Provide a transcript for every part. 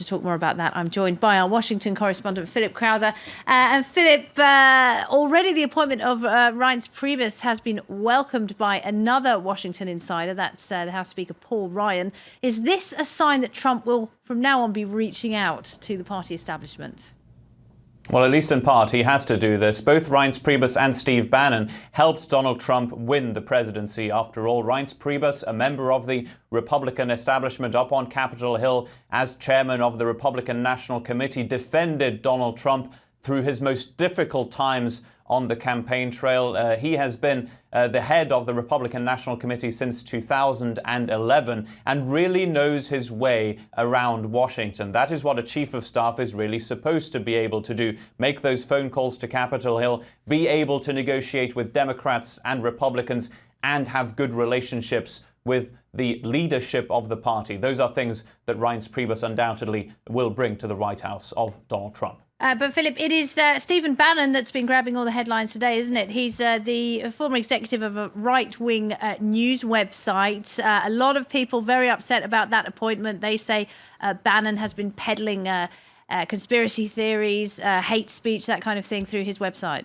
to talk more about that, I'm joined by our Washington correspondent, Philip Crowther. And Philip, already the appointment of Reince Priebus has been welcomed by another Washington insider. That's the House Speaker Paul Ryan. Is this a sign that Trump will, from now on, be reaching out to the party establishment? Well, at least in part, he has to do this. Both Reince Priebus and Steve Bannon helped Donald Trump win the presidency. After all, Reince Priebus, a member of the Republican establishment up on Capitol Hill as chairman of the Republican National Committee, defended Donald Trump through his most difficult times on the campaign trail. He has been the head of the Republican National Committee since 2011 and really knows his way around Washington. That is what a chief of staff is really supposed to be able to do. Make those phone calls to Capitol Hill, be able to negotiate with Democrats and Republicans, and have good relationships with the leadership of the party. Those are things that Reince Priebus undoubtedly will bring to the White House of Donald Trump. But Philip, it is Stephen Bannon that's been grabbing all the headlines today, isn't it? He's the former executive of a right-wing news website. A lot of people very upset about that appointment. They say Bannon has been peddling conspiracy theories, hate speech, that kind of thing through his website.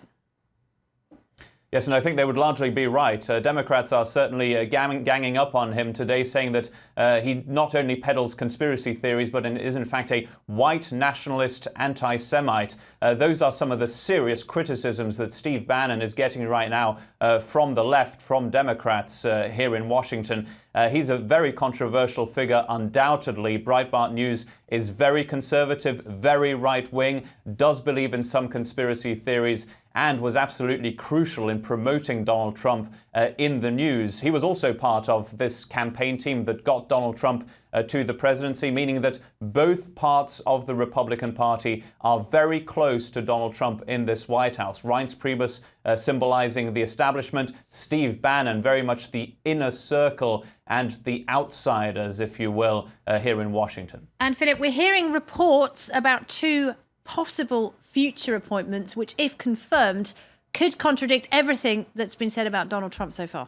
Yes, and I think they would largely be right. Democrats are certainly ganging up on him today, saying that he not only peddles conspiracy theories, but is in fact a white nationalist anti-Semite. Those are some of the serious criticisms that Steve Bannon is getting right now from the left, from Democrats here in Washington. He's a very controversial figure, undoubtedly. Breitbart News is very conservative, very right-wing, does believe in some conspiracy theories, and was absolutely crucial in promoting Donald Trump in the news. He was also part of this campaign team that got Donald Trump to the presidency, meaning that both parts of the Republican Party are very close to Donald Trump in this White House. Reince Priebus symbolizing the establishment, Steve Bannon very much the inner circle and the outsiders, if you will, here in Washington. And Philip, we're hearing reports about two possible future appointments, which, if confirmed, could contradict everything that's been said about Donald Trump so far.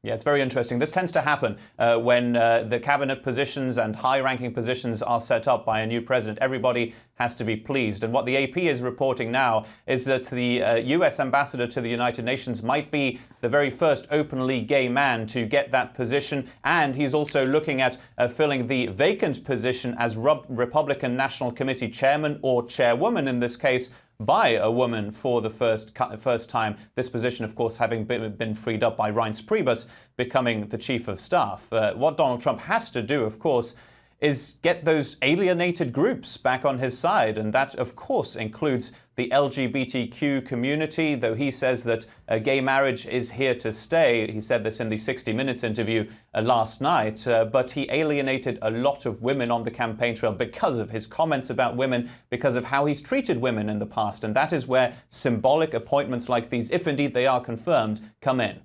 Yeah, it's very interesting. This tends to happen when the cabinet positions and high-ranking positions are set up by a new president. Everybody has to be pleased. And what the AP is reporting now is that the U.S. ambassador to the United Nations might be the very first openly gay man to get that position. And he's also looking at filling the vacant position as Republican National Committee chairman, or chairwoman in this case, by a woman for the first time. This position, of course, having been freed up by Reince Priebus becoming the chief of staff. What Donald Trump has to do, of course, is get those alienated groups back on his side. And that, of course, includes the LGBTQ community, though he says that gay marriage is here to stay. He said this in the 60 Minutes interview last night, but he alienated a lot of women on the campaign trail because of his comments about women, because of how he's treated women in the past. And that is where symbolic appointments like these, if indeed they are confirmed, come in.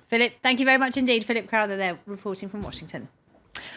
Philip, thank you very much indeed. Philip Crowther there, reporting from Washington.